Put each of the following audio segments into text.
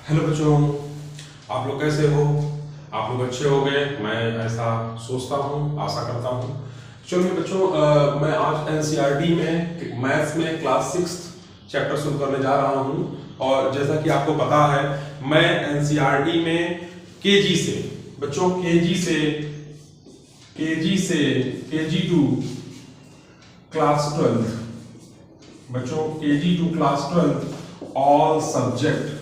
Hello बच्चों, आप लोग कैसे हो? आप लोग अच्छे हो गए, मैं ऐसा सोचता हूँ, आशा करता हूँ। चलो बच्चों, मैं आज एनसीईआरटी में मैथ्स में क्लास 6 चैप्टर शुरू करने जा रहा हूँ। और जैसा कि आपको पता है, मैं एनसीईआरटी में केजी से बच्चों केजी से केजी टू क्लास 12 बच्चों KG to class 12 all subject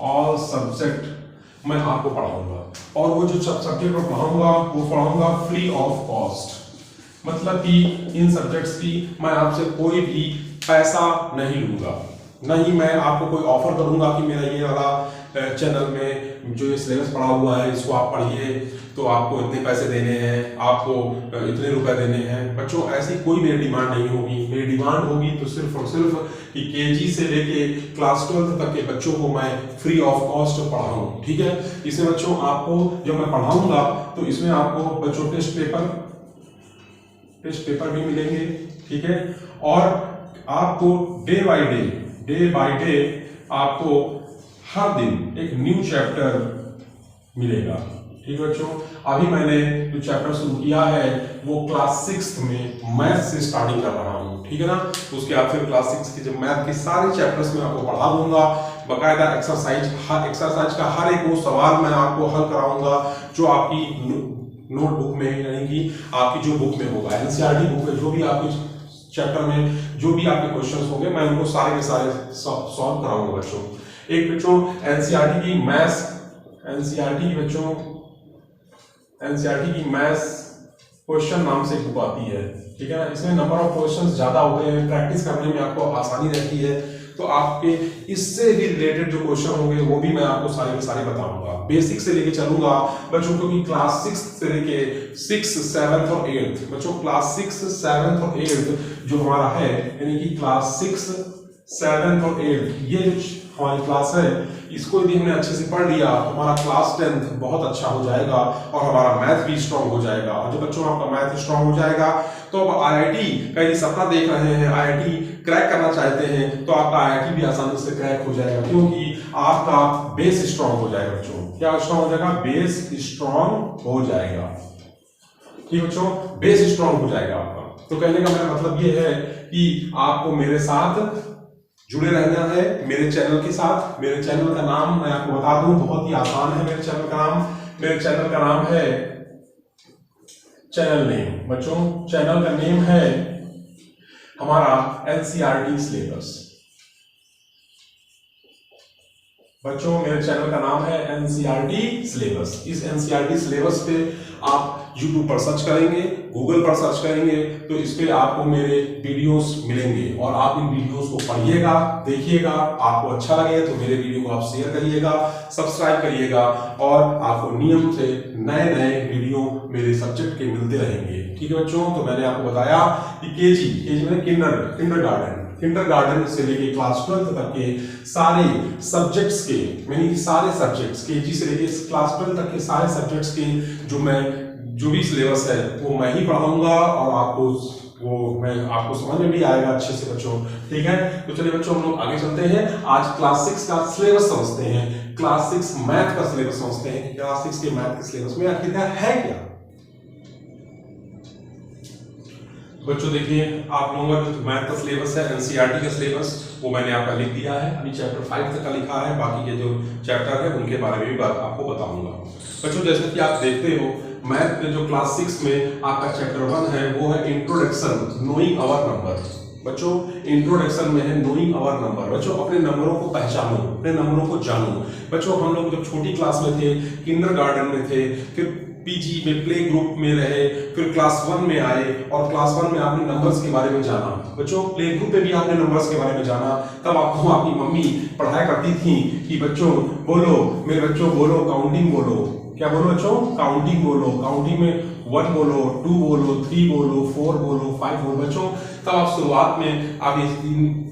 all subject मैं आपको पढ़ाऊंगा। और वो जो सब्जेक्ट मैं पढ़ाऊंगा वो पढ़ाऊंगा फ्री ऑफ कॉस्ट। मतलब कि इन सब्जेक्ट्स की मैं आपसे कोई भी पैसा नहीं लूंगा, न ही मैं आपको कोई ऑफर करूंगा कि मेरा ये वाला चैनल में जो ये सिलेबस पढ़ा हुआ है इसको आप पढ़िए तो आपको इतने पैसे देने हैं, आपको इतने रुपए देने हैं। बच्चों ऐसी कोई मेरी डिमांड नहीं होगी। मेरी डिमांड होगी तो सिर्फ और सिर्फ कि केजी से लेके क्लास 12 तक के बच्चों को मैं फ्री ऑफ कॉस्ट पढ़ाऊं। ठीक है, इसमें बच्चों आपको जब मैं पढ़ाऊंगा तो इसमें आपको बच्चों टेस्ट पेपर भी मिलेंगे। ठीक है, और आपको डे बाय डे आपको हर दिन एक न्यू चैप्टर मिलेगा। ठीक है बच्चों, अभी मैंने जो चैप्टर शुरू किया है वो क्लास 6 में मैथ से स्टार्टिंग कर रहा हूँ। ठीक है ना, तो उसके बाद फिर क्लास 6 की जब मैथ के सारे चैप्टर्स में आपको पढ़ा दूंगा, बकायदा एक्सरसाइज का हर एक वो सवाल मैं आपको हल कराऊंगा जो आपकी नोटबुक में, यानी कि आपकी जो बुक में होगा, एनसीईआरटी बुक में जो भी आपके चैप्टर में जो भी आपके क्वेश्चंस होंगे मैं उनको सारे के सारे सॉल्व कराऊंगा बच्चों। एक बच्चों एनसीईआरटी की मैथ्स क्वेश्चन नाम से बुक आती है। ठीक है ना, इसमें नंबर ऑफ क्वेश्चंस ज्यादा होते हैं, प्रैक्टिस करने में आपको आसानी रहती है। तो आपके इससे भी रिलेटेड जो क्वेश्चन होंगे वो भी मैं आपको सारे के सारे बताऊंगा। बेसिक से लेके चलूंगा बच्चों, क्योंकि क्लास 6 से लेके 6, 7 और 8 बच्चों, क्लास 6, 7 और 8 जो हमारा है, यानी कि क्लास 6, 7 और 8 ये जो हमारी क्लास है, इसको यदि हमने अच्छे से पढ़ लिया तो हमारा क्लास 10 बहुत अच्छा हो जाएगा और हमारा मैथ भी स्ट्रांग हो जाएगा। और जब बच्चों आपका मैथ स्ट्रांग हो जाएगा तो अब आईआईटी का यदि सपना देख रहे हैं, आईआईटी क्रैक करना चाहते हैं, तो आपका आईआईटी भी आसानी से क्रैक हो जाएगा, क्योंकि आपका बेस स्ट्रांग हो जाएगा बच्चों। क्या स्ट्रांग हो जाएगा? बेस स्ट्रांग हो जाएगा। ठीक बच्चों, बेस स्ट्रांग हो जाएगा आपका। तो कहने का मेरा मतलब ये है कि आपको मेरे साथ जुड़े रहना है, मेरे चैनल के साथ। मेरे चैनल का नाम मैं आपको बता दूं, बहुत ही आसान है। मेरे चैनल का नाम है चैनल नेम। बच्चों चैनल का नेम है हमारा एनसीईआरटी सिलेबस। बच्चों मेरे चैनल का नाम है एनसीईआरटी सिलेबस। इस एनसीईआरटी सिलेबस पे आप YouTube पर सर्च करेंगे, गूगल पर सर्च करेंगे तो इस पे आपको मेरे वीडियोस मिलेंगे और आप इन वीडियोस को पढ़िएगा, देखिएगा। आपको अच्छा लगे तो मेरे वीडियो को आप शेयर करिएगा, सब्सक्राइब करिएगा और आपको नियम से नए नए वीडियो मेरे सब्जेक्ट के मिलते रहेंगे। ठीक है बच्चों, तो मैंने आपको बताया कि केजी में किंडरगार्टन से लेके क्लास 12 तक के सारे सब्जेक्ट्स के, यानी सारे सब्जेक्ट्स केजी से लेके क्लास 12 तक के सारे सब्जेक्ट्स के जो भी सिलेबस है वो मैं ही पढ़ाऊंगा और मैं आपको समझ में भी आएगा अच्छे से बच्चों। ठीक है, तो चलिए बच्चों हम लोग आगे चलते हैं। आज क्लास 6 का सिलेबस समझते हैं, क्लास 6 मैथ का सिलेबस समझते हैं कि क्लास 6 के मैथ के सिलेबस में आखिर है क्या। बच्चों देखिए, आप लोगों का जो मैथ का सिलेबस है, एनसीईआरटी का सिलेबस, वो मैंने आपका लिख दिया है। अभी चैप्टर 5 तक का लिखा है, बाकी के जो चैप्टर है उनके बारे में भी आपको बताऊंगा। बच्चों जैसे कि आप देखते हो, मैथ में जो क्लास 6 में आपका चैप्टर 1 है वो है इंट्रोडक्शन नोइंग आवर नंबर। बच्चों इंट्रोडक्शन में है नोइंग आवर नंबर। बच्चों अपने नंबरों को पहचानो, अपने नंबरों को जानो। बच्चों हम लोग जब छोटी क्लास में थे, किंडरगार्टन में थे, फिर पीजी में प्ले ग्रुप में रहे, फिर क्लास 1 में आए और क्लास 1 में आपने नंबर्स के बारे में जाना। बच्चों प्ले ग्रुप में भी आपने नंबर्स के बारे में जाना। तब आपको आपकी मम्मी पढ़ाया करती थी कि बच्चों बोलो, मेरे बच्चों बोलो, काउंटिंग बोलो। क्या बोलो बच्चों? काउंटिंग बोलो। काउंटिंग में 1 बोलो, 2 बोलो, 3 बोलो, 4 बोलो, 5 बोलो। बच्चों तब आप शुरुआत में आप ये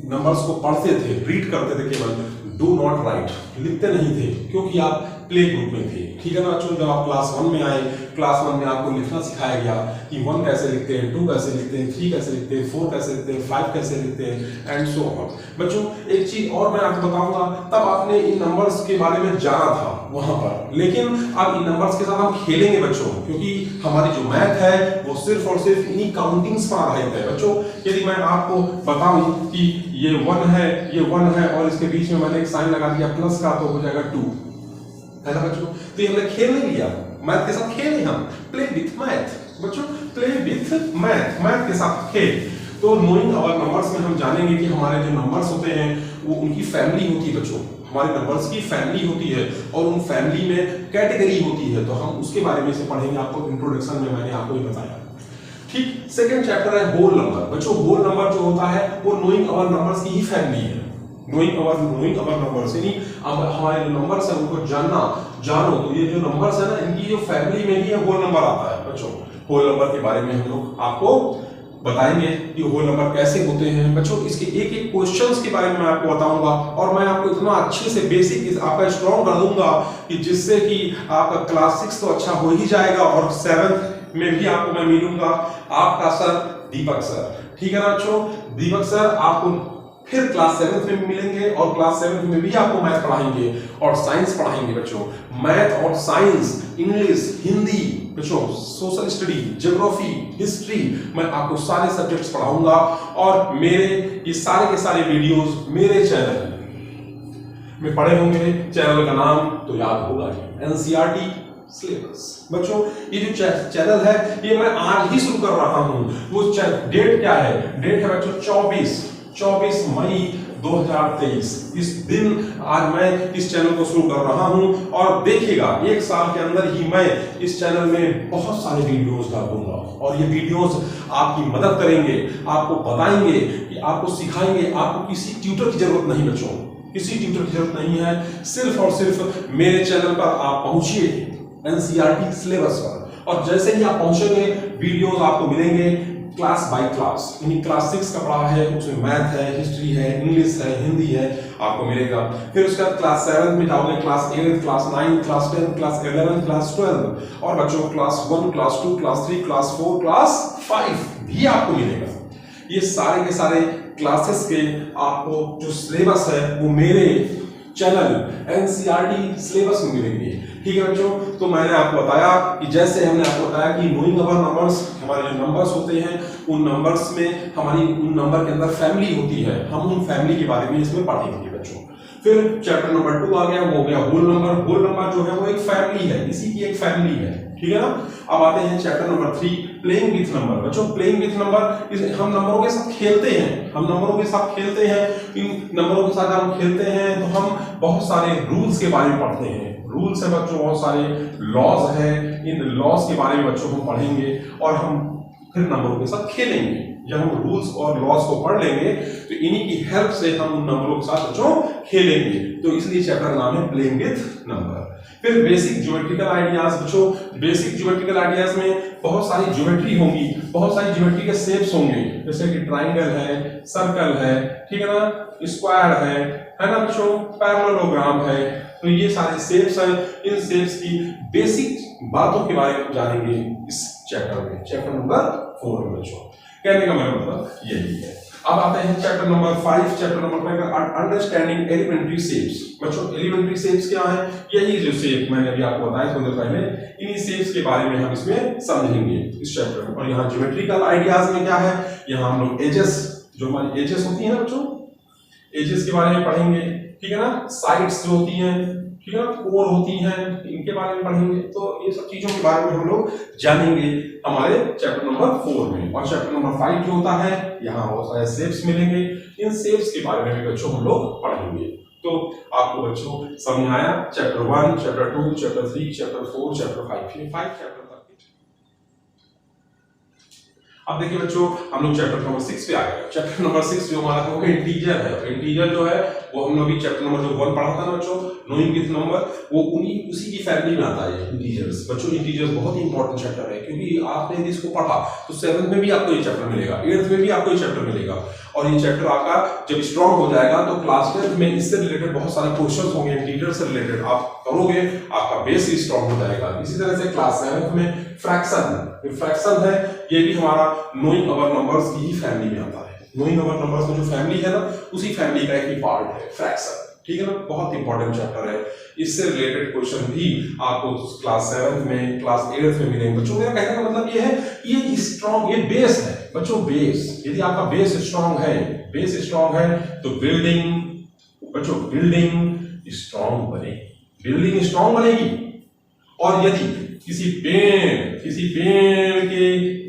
नंबर्स को पढ़ते थे, रीड करते थे केवल, डू नॉट राइट, लिखते नहीं थे, क्योंकि आप प्ले ग्रुप में थे। ठीक है ना बच्चों। जब आप क्लास 1 में आए, क्लास 1 में आपको लिखना सिखाया गया कि 1 कैसे लिखते हैं, 2 कैसे लिखते हैं, 3 कैसे लिखते हैं, 4 कैसे लिखते हैं, 5 कैसे लिखते हैं एंड सो ऑन। बच्चों एक चीज और मैं आपको बताऊंगा, तब आपने इन नंबर्स के बारे में जाना था वहां पर, लेकिन अब इन नंबर्स के साथ हम खेलेंगे बच्चों, क्योंकि हमारी जो मैथ है वो सिर्फ और सिर्फ इन्हीं काउंटिंग्स पर आधारित है बच्चों। यदि मैं आपको बताऊं कि ये 1 है और इसके बीच में मैंने एक साइन लगा दिया प्लस का, तो हो जाएगा 2, है ना बच्चों। तो ये हमने खेल नहीं लिया, मैथ के साथ खेले हम, प्ले विथ मैथ बच्चों, प्ले विथ मैथ, मैथ के साथ खेल। तो नोइंग आवर नंबर्स में हम जानेंगे कि हमारे जो नंबर्स होते हैं वो उनकी फैमिली होती है बच्चों, हमारे नंबर्स की फैमिली होती है और उन फैमिली में कैटेगरी होती है, तो हम उसके बारे में से पढ़ेंगे। आपको इंट्रोडक्शन में मैंने आपको ये बताया, ठीक। सेकंड चैप्टर है होल नंबर बच्चों। होल नंबर जो होता है वो नोइंग आवर नंबर्स की ही फैमिली है, नोइंग आवर नंबर्स, यानी हमारे जो नंबर्स हैं उनको जानो। तो ये जो नंबर्स है ना, इनकी जो फैमिली में ही होल नंबर आता है बच्चों। होल नंबर के बारे में हम लोग आपको बताएंगे कि होल नंबर कैसे होते हैं बच्चों। इसके एक एक क्वेश्चंस के बारे में मैं आपको बताऊंगा और मैं आपको इतना अच्छे से बेसिक आपका स्ट्रॉन्ग कर दूंगा कि जिससे कि आपका क्लास 6 तो अच्छा हो ही जाएगा और 7th में भी आपको मैं मिलूंगा, आपका सर दीपक सर, ठीक है ना बच्चों। दीपक सर आपको फिर क्लास 7th में भी मिलेंगे और क्लास 7th में भी आपको मैथ पढ़ाएंगे और साइंस पढ़ाएंगे बच्चों। मैथ और साइंस, इंग्लिश, हिंदी बच्चों, सोशल स्टडी, ज्योग्राफी, हिस्ट्री, मैं आपको सारे सब्जेक्ट्स पढ़ाऊंगा और मेरे ये सारे के सारे वीडियोस मेरे चैनल में पड़े होंगे। चैनल का नाम तो याद होगा ही, एनसीईआरटी सिलेबस बच्चों। ये जो चैनल है ये मैं आज ही शुरू कर रहा हूं। वो डेट क्या है? डेट है बच्चों 24 मई 2023। इस दिन आज मैं इस चैनल को शुरू कर रहा हूं और देखिएगा 1 साल के अंदर ही मैं इस चैनल में बहुत सारे वीडियोस डालूंगा और ये वीडियोस आपकी मदद करेंगे, आपको बताएंगे, कि आपको सिखाएंगे। आपको किसी ट्यूटर की जरूरत नहीं बच्चों, किसी ट्यूटर की जरूरत नहीं है। सिर्फ और सिर्फ मेरे चैनल पर आप पहुंचिए एनसीईआरटी सिलेबस पर, और जैसे ही आप पहुंचेंगे वीडियोस आपको मिलेंगे क्लास बाय क्लास। यानी क्लास 6 का पढ़ा है, उसमें मैथ है, हिस्ट्री है, इंग्लिश है, हिंदी है, आपको मिलेगा। फिर उसके बाद क्लास 7 में जाओगे, class 8, class 9, class 10, class 11, class 12 और बच्चों class 1, class 2, class 3, class 4, class 5 भी आपको मिलेगा। ये सारे के सारे क्लासेस के आपको जो सिलेबस है वो मेरे चैनल एनसीईआरटी सिलेबस में मिलेंगे, ठीक है बच्चों। तो मैंने आपको बताया कि जैसे हमने आपको बताया कि नोइंग अवर नंबर्स, हमारे जो नंबर्स होते हैं उन नंबर्स में हमारी उन नंबर के अंदर फैमिली होती है, हम उन फैमिली के बारे में इसमें पढ़ेंगे बच्चों। फिर चैप्टर नंबर 2 आ गया, वो हो गया होल नंबर। होल नंबर जो है वो एक फैमिली है, इसी की एक फैमिली है, ठीक है ना। अब आते हैं chapter number 3 playing with number बच्चों। प्लेइंग विथ नंबर, हम नंबरों के साथ खेलते हैं, हम नंबरों के साथ खेलते हैं। इन नंबरों के साथ हम खेलते हैं तो हम बहुत सारे रूल्स के बारे में पढ़ते हैं। रूल्स है बच्चों, बहुत सारे लॉज है, इन लॉज के बारे में बच्चों हम पढ़ेंगे और हम फिर नंबरों के साथ खेलेंगे। जब हम रूल्स और लॉज को पढ़ लेंगे तो इन्हीं की हेल्प से हम उन नंबरों के साथ बच्चों खेलेंगे। तो इसलिए चैप्टर का नाम है प्लेइंग विथ नंबर। फिर बेसिक ज्योमेट्रिकल आइडियाज बच्चों। बेसिक ज्योमेट्रिकल आइडियाज में बहुत सारी ज्योमेट्री होंगी, बहुत सारी ज्योमेट्री के शेप्स होंगे, जैसे कि ट्राइंगल है, सर्कल है, ठीक है ना, स्क्वायर है ना बच्चों, पैरेललोग्राम है। तो ये सारे शेप्स हैं, इन शेप्स की बेसिक बातों के बारे में जानेंगे इस चैप्टर में, चैप्टर नंबर 4 में बच्चों। कहने का मेरा मतलब यही है। अब आते हैं चैप्टर नंबर 5। चैप्टर नंबर 5 का अंडरस्टैंडिंग एलिमेंट्री शेप्स बच्चों। एलिमेंट्री शेप्स क्या है? यही जो शेप मैंने अभी आपको बताया थोड़ी देर पहले, इन्हीं शेप्स के बारे में हम इसमें समझेंगे इस चैप्टर में। और यहाँ ज्योमेट्रिकल आइडियाज में क्या है, यहाँ हम लोग एजेस, जो हमारी एजेस होती है ना बच्चों, एजेस के बारे में पढ़ेंगे, ठीक है ना। साइड्स जो होती हैं, ठीक है ना, कोर होती हैं, इनके बारे में पढ़ेंगे। तो ये सब चीजों के बारे में हम लोग जानेंगे हमारे चैप्टर नंबर 4 में। और चैप्टर नंबर 5 जो होता है, यहाँ बहुत सारे शेप्स मिलेंगे, इन शेप्स के बारे में भी बच्चों हम लोग पढ़ेंगे। तो आपको बच्चों समझ आया chapter 1, chapter 2, chapter 3, chapter 4, chapter 5, ये 5 चैप्टर तक। अब देखिए बच्चों, हम लोग चैप्टर नंबर 6 पे आ गए। चैप्टर नंबर 6 जो हमारा है वो इंटीजर है। इंटीजर जो है वो हम लोग चैप्टर नंबर जो 1 पढ़ा था ना बच्चों, नोइंग विथ नंबर वो उसी की फैमिली में आता है इंटीजर्स। बच्चों इंटीजर्स बहुत ही इंपॉर्टेंट चैप्टर है, क्योंकि आपने यदि इसको पढ़ा तो 7th में भी आपको ये चैप्टर मिलेगा, 8th में भी आपको ये चैप्टर मिलेगा, और ये चैप्टर आपका जब स्ट्रांग हो जाएगा तो क्लास 10th में इससे रिलेटेड बहुत सारे क्वेश्चंस होंगे, इंटीजर से रिलेटेड आप करोगे, आपका बेस ही स्ट्रांग हो जाएगा। इसी तरह से क्लास 7th में फ्रैक्शन है, ये भी हमारा नोइंग अवर नंबर्स की ही फैमिली में आता है। नोइंग अवर नंबर्स में जो फैमिली है ना, उसी फैमिली का एक ही पार्ट है फ्रैक्शन, ठीक है ना, बहुत इंपॉर्टेंट चैप्टर है। इससे रिलेटेड क्वेश्चन भी आपको क्लास 7th में, क्लास 8th में मिलेंगे। बच्चों मेरा कहने का मतलब ये है, ये स्ट्रांग, ये बेस है बच्चों, बेस। यदि आपका बेस स्ट्रांग है तो बिल्डिंग स्ट्रांग बनेगी, बिल्डिंग स्ट्रांग बनेगी। और यदि किसी पेड़ के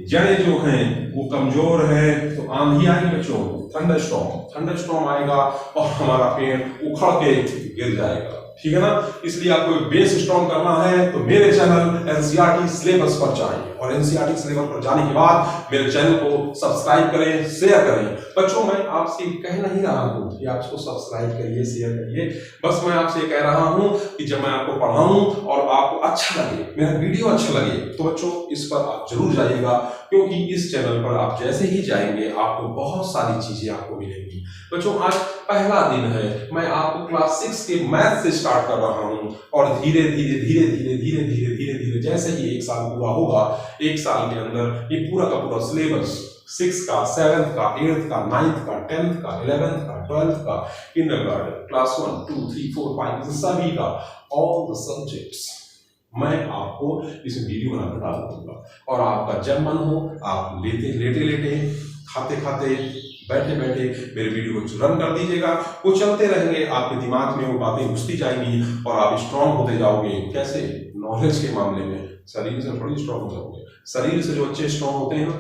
जड़ें जो हैं वो कमजोर है तो आंधी आएगी बच्चों, थंडरस्टॉर्म आएगा और हमारा पेड़ उखड़ के गिर जाएगा, ठीक है ना। इसलिए आपको बेस स्ट्रांग करना है तो मेरे चैनल एनसीईआरटी सिलेबस पर जाएं, और एनसीईआरटी सिलेबस पर जाने के बाद मेरे चैनल को सब्सक्राइब करें, शेयर करें। बच्चों मैं आपसे कह नहीं रहा हूं कि आप इसको सब्सक्राइब करिए, शेयर करिए, बस मैं आपसे कह रहा हूं कि जब मैं आपको पढ़ाऊं और आपको अच्छा लगे, मेरा वीडियो अच्छा लगे, तो बच्चों इस पर आप जरूर जाइएगा, क्योंकि इस चैनल पर आप जैसे ही जाएंगे आपको बहुत सारी चीजें आपको मिलेंगी। बच्चों आज पहला दिन है, मैं आपको क्लास 6 के मैथ से स्टार्ट कर रहा हूं, और धीरे धीरे जैसे ही 1 साल पूरा होगा, 1 साल के अंदर ये पूरा का पूरा सिलेबस 6 का, 7th का, 8th का, 9th का, 10th का, 11th का, 12th का, किंडरगार्टन, क्लास 1, 2, 3, 4, 5 सभी का, ऑल द सब्जेक्ट्स मैं आपको इस वीडियो बनाकर डाल दूंगा। और आपका जब मन हो आप लेटे खाते बैठे मेरे वीडियो को रन कर दीजिएगा, वो चलते रहेंगे, आपके दिमाग में वो बातें घुसती जाएंगी और आप स्ट्रांग होते जाओगे। कैसे? नॉलेज के मामले में शरीर से थोड़ी स्ट्रांग हो जाओगे। शरीर से जो बच्चे स्ट्रांग होते हैं ना,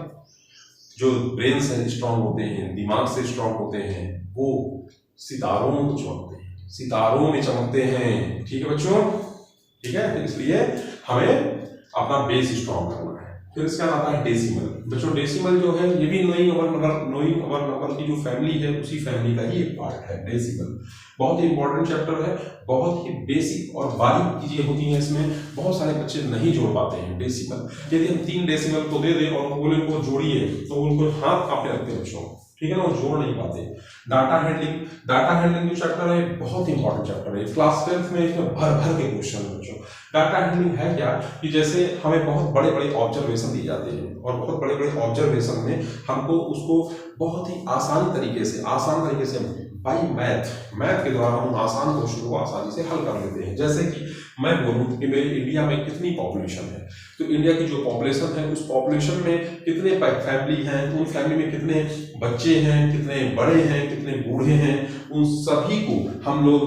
जो ब्रेन से स्ट्रांग होते हैं, दिमाग से स्ट्रांग होते हैं, वो सितारों को चमकते हैं, सितारों में चमकते हैं, ठीक है बच्चों, ठीक है। इसलिए हमें अपना बेस स्ट्रांग करना है। फिर इसका आता है डेसिमल। बच्चों डेसिमल जो है ये भी नोइंग अवर नंबर की जो फैमिली है उसी फैमिली का ही एक पार्ट है डेसिमल। बहुत ही इंपॉर्टेंट चैप्टर है, बहुत ही बेसिक और बारीक चीजें होती हैं इसमें, बहुत सारे बच्चे नहीं जोड़ पाते हैं डेसिमल। यदि हम 3 डेसिमल को दे दें और बोले को जोड़िए तो उनको हाथ कांपने लगते हैं बच्चों, ठीक है ना, वो जोड़ नहीं पाते। डाटा हैंडलिंग जो चैप्टर है बहुत इंपॉर्टेंट चैप्टर है, क्लास 10th में इसमें भर के क्वेश्चन है बच्चों। डाटा हैंडलिंग है क्या कि जैसे हमें बहुत बड़े ऑब्जर्वेशन दिए जाते हैं, और बहुत बड़े ऑब्जर्वेशन में हमको उसको बहुत ही आसान तरीके से बाई मैथ के द्वारा हम आसान क्वेश्चन को आसानी से हल कर लेते हैं। जैसे कि मैं बोलूं कि मेरे इंडिया में कितनी पॉपुलेशन है, तो इंडिया की जो पॉपुलेशन है उस पॉपुलेशन में कितने फैमिली हैं, उन फैमिली में कितने बच्चे हैं, कितने बड़े हैं, कितने बूढ़े हैं, उन सभी को हम लोग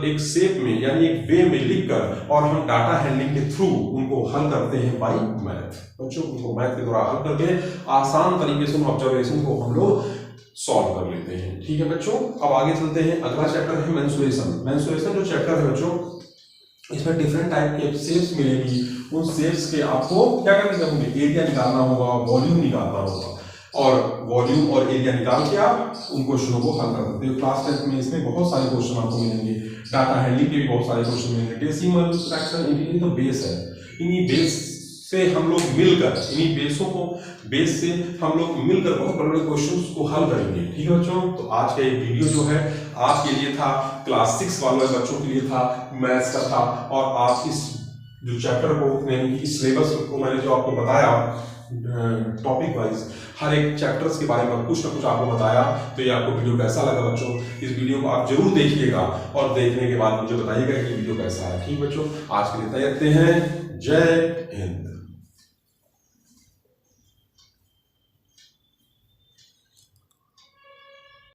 एक शेप में यानी एक वे में लिखकर और हम डाटा हैंडलिंग के थ्रू उनको हल करते हैं बाई मैथ। बच्चों उनको मैथ के द्वारा हल करके आसान तरीके से उन ऑब्जर्वेशन को हम लोग सॉल्व कर लेते हैं, ठीक है बच्चों। अब आगे चलते हैं, अगला चैप्टर है मेंसुरेशन जो चैप्टर है बच्चों, इसमें डिफरेंट टाइप के शेप्स मिलेगी। उन शेप्स के आपको क्या करने होंगे, एरिया निकालना होगा, वॉल्यूम निकालना होगा, और वॉल्यूम और एरिया निकाल के आप उन क्वेश्चनों को हल कर सकते हो। क्लास 10th में इसमें बहुत सारे क्वेश्चन आपको मिलेंगे, डाटा हैंडलिंग के भी बहुत सारे क्वेश्चन मिलेंगे। डेसिमल, फ्रैक्शन, इंटीजर तो बेस है, इन्हीं बेस से हम लोग मिलकर बेस से हम लोग मिलकर बहुत बड़े क्वेश्चंस को हल करेंगे, ठीक है बच्चों। तो आज का ये वीडियो जो है आपके लिए था, क्लास 6 वाले बच्चों के लिए था, मैथ्स का था, और आप इस जो चैप्टर को यानी कि इस सिलेबस को मैंने जो आपको बताया टॉपिक वाइज हर एक चैप्टर्स के बारे में कुछ ना कुछ आपको बताया, तो ये आपको वीडियो कैसा लगा बच्चों। इस वीडियो को आप जरूर देखिएगा और देखने के बाद मुझे बताइएगा कि वीडियो कैसा है, ठीक बच्चों। आज के लिए तय रखते हैं, जय हिंद।